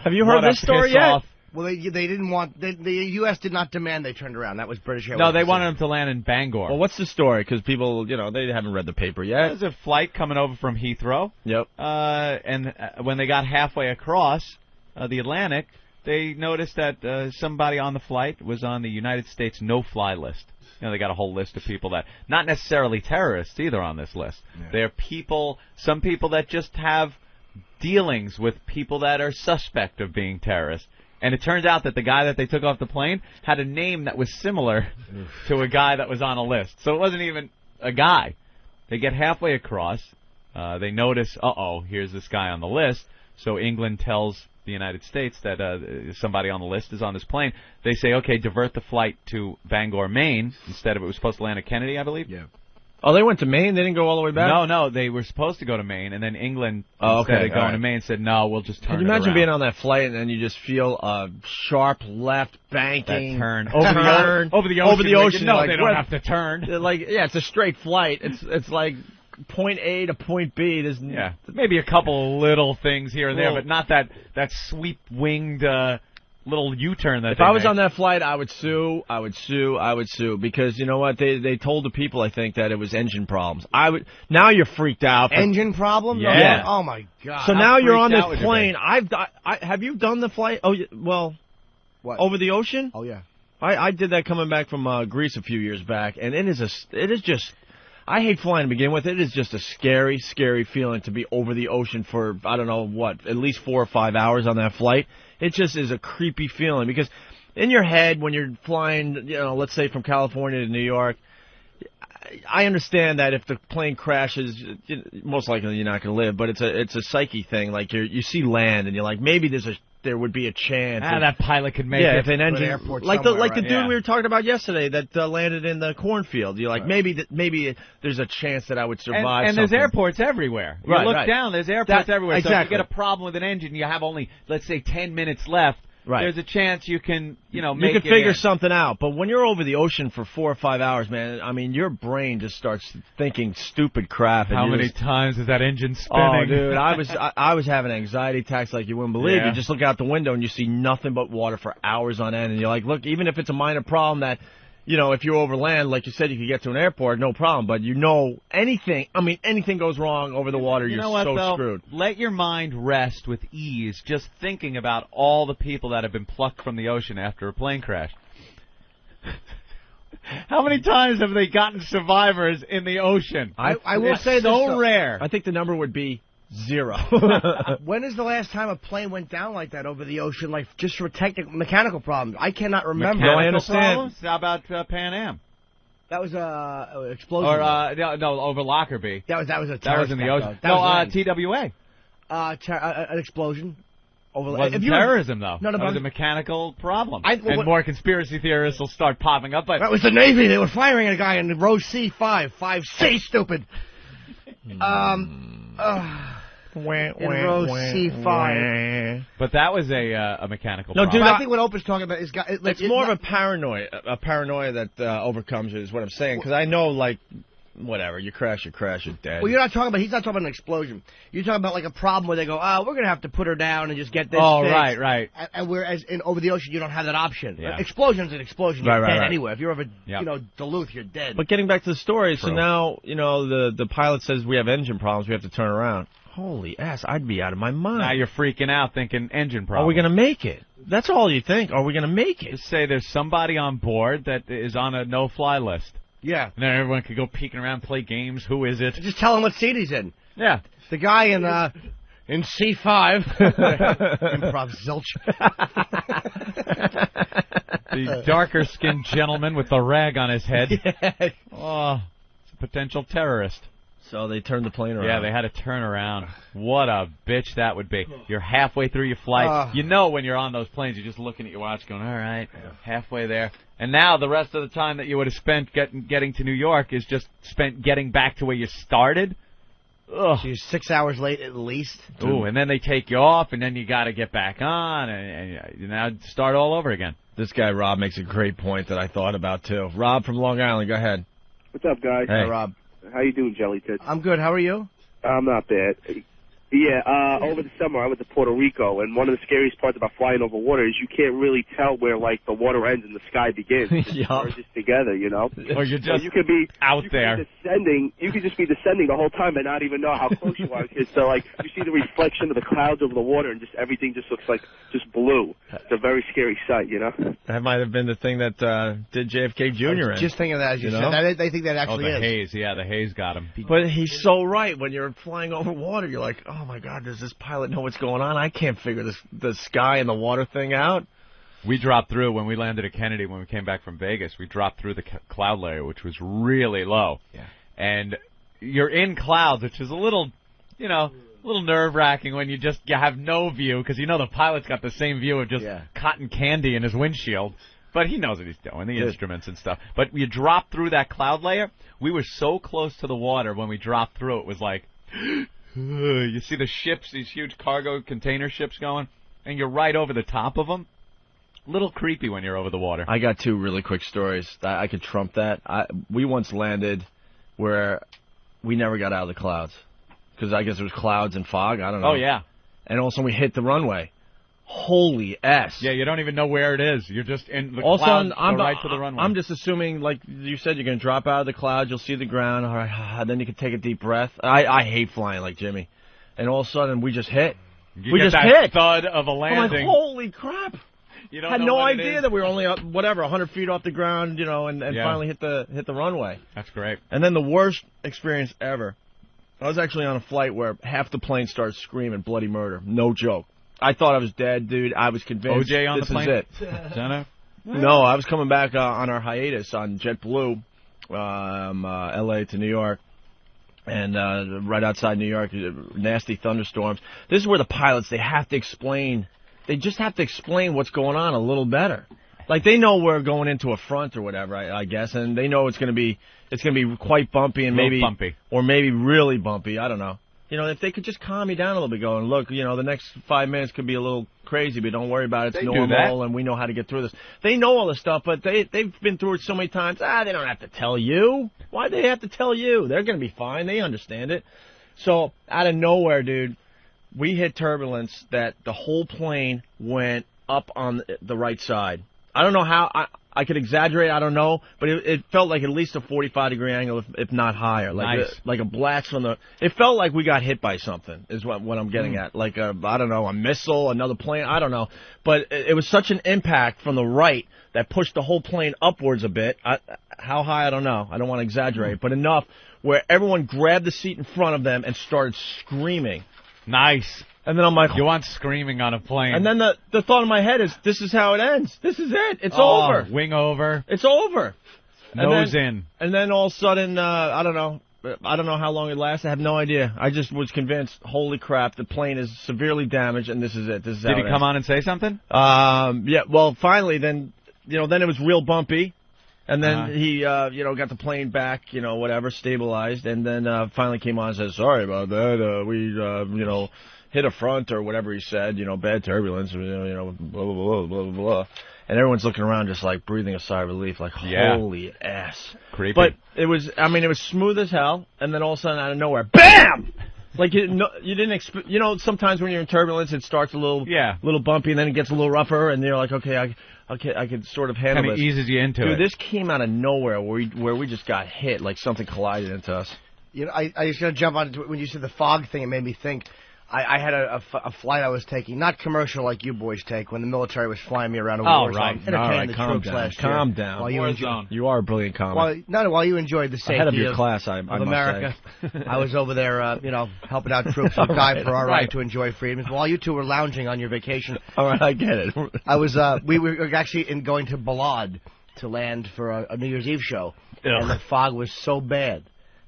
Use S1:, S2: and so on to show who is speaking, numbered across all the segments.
S1: Have you heard this story yet?
S2: Off.
S3: Well, they didn't want the U.S. did not demand they turned around. That was British Airways.
S2: No, they wanted them to land in Bangor.
S1: Well, what's the story? Because people, they haven't read the paper yet.
S2: There's a flight coming over from Heathrow.
S1: Yep.
S2: And when they got halfway across the Atlantic, they noticed that somebody on the flight was on the United States no-fly list. They got a whole list of people that, not necessarily terrorists either on this list. Yeah. They're some people that just have dealings with people that are suspect of being terrorists. And it turns out that the guy that they took off the plane had a name that was similar to a guy that was on a list. So it wasn't even a guy. They get halfway across. They notice, here's this guy on the list. So England tells the United States that somebody on the list is on this plane. They say, okay, divert the flight to Bangor, Maine, instead of it was supposed to land at Kennedy, I believe.
S1: Yeah. Oh, they went to Maine? They didn't go all the way back?
S2: No, they were supposed to go to Maine, and then England, instead of going to Maine, said, no, we'll just turn it around.
S1: Can you imagine being on that flight, and then you just feel a sharp left banking.
S2: That turn.
S1: Over the ocean.
S2: No, they don't have to turn.
S1: It's a straight flight. It's like point A to point B. There's
S2: maybe a couple little things here and there, but not that sweep-winged little U-turn that
S1: if I was on that flight, I would sue because you know what? They told the people, I think, that it was engine problems. Now you're freaked out.
S3: Engine problem?
S1: Yeah.
S3: Oh my God.
S1: So now you're on this plane. Have you done the flight? Oh, well,
S3: what?
S1: Over the ocean?
S3: Oh yeah.
S1: I did that coming back from Greece a few years back, and it is just. I hate flying to begin with. It is just a scary, scary feeling to be over the ocean for, I don't know what, at least 4 or 5 hours on that flight. It just is a creepy feeling because in your head when you're flying, let's say from California to New York, I understand that if the plane crashes, most likely you're not going to live, but it's a psyche thing. Like you see land and you're like, maybe there would be a chance.
S2: That pilot could make it.
S1: Yeah, if an engine, like the dude we were talking about yesterday that landed in the cornfield. You're like, maybe there's a chance that I would survive.
S2: And there's airports everywhere. You look down, there's airports everywhere.
S1: Exactly.
S2: So if you get a problem with an engine, you have only, let's say, 10 minutes left.
S1: Right.
S2: There's a chance you can, make it.
S1: You can figure something out. But when you're over the ocean for 4 or 5 hours, man, I mean, your brain just starts thinking stupid crap.
S2: How many times is that engine spinning?
S1: Oh, dude, I was having anxiety attacks like you wouldn't believe.
S2: Yeah.
S1: You just look out the window and you see nothing but water for hours on end, and you're like, look, even if it's a minor problem that, if you overland, like you said, you could get to an airport, no problem. But anything goes wrong over the water, you're so screwed.
S2: Let your mind rest with ease just thinking about all the people that have been plucked from the ocean after a plane crash. How many times have they gotten survivors in the ocean?
S3: I will say this,
S2: so rare.
S1: I think the number would be 0.
S3: When is the last time a plane went down like that over the ocean, like just for mechanical problems? I cannot remember.
S1: I understand.
S2: Problems? How about Pan Am?
S3: That was an explosion.
S2: Or no, over Lockerbie.
S3: That was a
S2: that was in the ocean. TWA.
S3: An explosion.
S2: It wasn't terrorism, though.
S3: No,
S2: that was a mechanical problem. And more conspiracy theorists will start popping up. But
S3: that was the Navy. They were firing at a guy in row C5. 5C, stupid. In row C5.
S2: But that was a mechanical
S3: problem.
S2: No,
S3: dude, I think what Opie's talking about is...
S1: It's more of a paranoia that overcomes it, is what I'm saying. Because I know, whatever, you crash, you're dead.
S3: Well, he's not talking about an explosion. You're talking about, like, a problem where they go, we're going to have to put her down and just get this fixed.
S2: Right.
S3: And whereas over the ocean, you don't have that option.
S2: Yeah.
S3: Explosion's an explosion. You're dead anyway. If you're over, Duluth, you're dead.
S1: But getting back to the story, so now, the pilot says we have engine problems, we have to turn around. Holy ass, I'd be out of my mind.
S2: Now you're freaking out thinking engine problem.
S1: Are we going to make it? That's all you think. Are we going to make it?
S2: Just say there's somebody on board that is on a no-fly list.
S3: Yeah.
S2: And then everyone could go peeking around, play games. Who is it?
S3: Just tell him what seat he's in.
S2: Yeah.
S3: The guy in C5. Improv zilch.
S2: The darker-skinned gentleman with the rag on his head.
S1: Yeah.
S2: Oh, it's a potential terrorist.
S1: So they turned the plane around.
S2: Yeah, they had to turn around. What a bitch that would be. You're halfway through your flight. When you're on those planes, you're just looking at your watch going, all right, halfway there. And now the rest of the time that you would have spent getting to New York is just spent getting back to where you started. Ugh.
S3: So you're 6 hours late at least.
S2: Ooh, and then they take you off, and then you got to get back on, and you now start all over again.
S1: This guy, Rob, makes a great point that I thought about, too. Rob from Long Island, go ahead.
S4: What's up, guys?
S1: Hey,
S3: Rob.
S4: How you doing, Jelly Tits?
S3: I'm good. How are you?
S4: I'm not bad. Yeah, over the summer I went to Puerto Rico, and one of the scariest parts about flying over water is you can't really tell where, like, the water ends and the sky begins. It just merges together, you know?
S2: Or you're just
S4: you could be
S2: out there.
S4: You could just be descending the whole time and not even know how close you are. So, like, you see the reflection of the clouds over the water, and just everything just looks like just blue. It's a very scary sight, you know?
S1: That might have been the thing that did JFK Jr. in.
S3: Just thinking of that as you said. They think that actually
S2: the
S3: is.
S2: haze. Yeah, the haze got him.
S1: But he's so right. When you're flying over water, you're like, oh, my God, does this pilot know what's going on? I can't figure the sky and the water thing out.
S2: We dropped through, when we landed at Kennedy, when we came back from Vegas, we dropped through the cloud layer, which was really low.
S1: Yeah.
S2: And you're in clouds, which is a little, a little nerve-wracking when you have no view, because the pilot's got the same view of just cotton candy in his windshield. But he knows what he's doing, the instruments and stuff. But you drop through that cloud layer, we were so close to the water when we dropped through, it was like... You see the ships, these huge cargo container ships going, and you're right over the top of them. Little creepy when you're over the water. I
S1: got two really quick stories. I could trump that. We once landed where we never got out of the clouds. Because I guess it was clouds and fog. I don't know.
S2: Oh, yeah.
S1: And also we hit the runway. Holy S.
S2: Yeah, you don't even know where it is. You're just in the clouds, right to the runway.
S1: I'm just assuming, like you said, you're going to drop out of the clouds, you'll see the ground, all right, then you can take a deep breath. I hate flying like Jimmy. And all of a sudden, we just hit.
S2: We just hit. Thud of a landing.
S1: I'm like, holy crap.
S2: You don't
S1: had
S2: know
S1: no
S2: what
S1: idea that we were only, 100 feet off the ground, and finally hit the runway.
S2: That's great.
S1: And then the worst experience ever. I was actually on a flight where half the plane started screaming bloody murder. No joke. I thought I was dead, dude. I was convinced
S2: OJ on
S1: this
S2: the plane?
S1: is it. No, I was coming back on our hiatus on JetBlue, L.A. to New York, and right outside New York, nasty thunderstorms. This is where the pilots, they just have to explain what's going on a little better. Like, they know we're going into a front or whatever, I guess, and they know it's going to be quite bumpy and maybe really bumpy. I don't know. If they could just calm me down a little bit, going, look, the next 5 minutes could be a little crazy, but don't worry about it. It's normal, and we know how to get through this. They know all this stuff, but they've been through it so many times. They don't have to tell you. Why do they have to tell you? They're going to be fine. They understand it. So, out of nowhere, dude, we hit turbulence that the whole plane went up on the right side. I don't know how. I could exaggerate, I don't know, but it felt like at least a 45-degree angle, if not higher. Like a blast from the... It felt like we got hit by something, is what I'm getting at. Like, I don't know, a missile, another plane, I don't know. But it was such an impact from the right that pushed the whole plane upwards a bit. How high, I don't know. I don't want to exaggerate, but enough where everyone grabbed the seat in front of them and started screaming.
S2: Nice.
S1: And then I'm like...
S2: You want screaming on a plane.
S1: And then the thought in my head is, this is how it ends. This is it. It's over.
S2: Wing over.
S1: It's over.
S2: Nose in.
S1: And then all of a sudden, I don't know how long it lasts. I have no idea. I just was convinced, holy crap, the plane is severely damaged, and this is it. This is how
S2: Did he come on and say something?
S1: Yeah, well, finally, then it was real bumpy. And then he, got the plane back, whatever, stabilized, and then finally came on and said, sorry about that. We, hit a front or whatever he said, bad turbulence, blah, blah, blah, blah, blah. And everyone's looking around just like breathing a sigh of relief, like, holy ass.
S2: Creepy.
S1: But it was smooth as hell, and then all of a sudden out of nowhere, BAM! Like, you didn't expect, sometimes when you're in turbulence, it starts a little bumpy, and then it gets a little rougher, and you're like, okay, I can sort of handle this.
S2: Kind of eases you into it.
S1: Dude, this came out of nowhere where we just got hit, like something collided into us.
S3: I just got to jump on when you said the fog thing. It made me think. I had a flight I was taking, not commercial like you boys take, when the military was flying me around a war zone.
S1: Right.
S3: Entertaining the troops last year.
S1: Calm down. You are a brilliant comic.
S3: While you enjoyed the safety
S1: ahead of your class, I must
S3: America,
S1: say.
S3: I was over there, helping out troops who died for our right to enjoy freedom. While you two were lounging on your vacation.
S1: All right, I get it.
S3: We were actually going to Balad to land for a New Year's Eve show, and the fog was so bad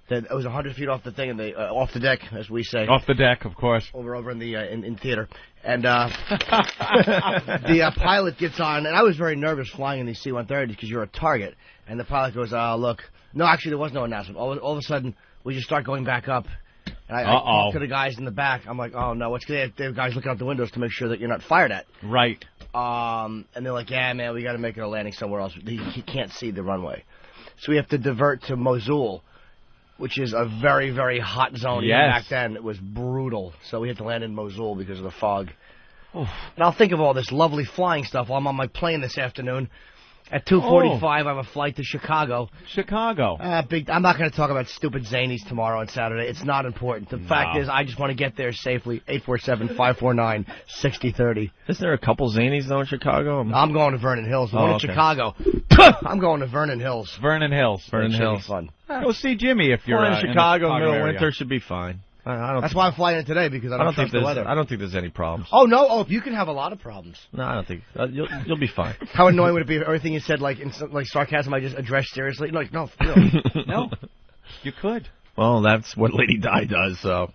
S3: that it was 100 feet off the thing, and off the deck, as we say.
S2: Off the deck, of course.
S3: Over in the in theater, and the pilot gets on, and I was very nervous flying in these C-130s because you're a target. And the pilot goes, look, no, actually there was no announcement. All of a sudden, we just start going back up. And I talked to the guys in the back. I'm like, oh no, what's going on? There are guys looking out the windows to make sure that you're not fired at.
S2: Right.
S3: And they're like, yeah, man, we got to make it a landing somewhere else. He can't see the runway, so we have to divert to Mosul. which is a very, very hot zone.
S2: Yes.
S3: Even back then, it was brutal. So we had to land in Mosul because of the fog. Oof. And I'll think of all this lovely flying stuff while I'm on my plane this afternoon. At 2:45, I have a flight to Chicago.
S2: Chicago.
S3: I'm not going to talk about stupid zanies tomorrow and Saturday. It's not important. The fact is, I just want to get there safely. 847-549-6030.
S1: Isn't there a couple zanies, though, in Chicago?
S3: I'm going to Vernon Hills. The one in
S1: okay.
S3: Chicago. I'm going to Vernon Hills.
S2: Vernon Hills.
S1: Vernon Hills.
S3: Fun.
S2: Go see Jimmy if you're
S1: in Chicago in the middle of
S2: area.
S1: winter should be fine.
S3: That's why I'm flying in today, because I don't trust the weather.
S1: I don't think there's any problems.
S3: Oh, no. Oh, you can have a lot of problems.
S1: No, I don't think. You'll be fine.
S3: How annoying would it be if everything you said, like in like sarcasm, I just addressed seriously? Like, no.
S2: No. You could.
S1: Well, that's what Lady Di does, so.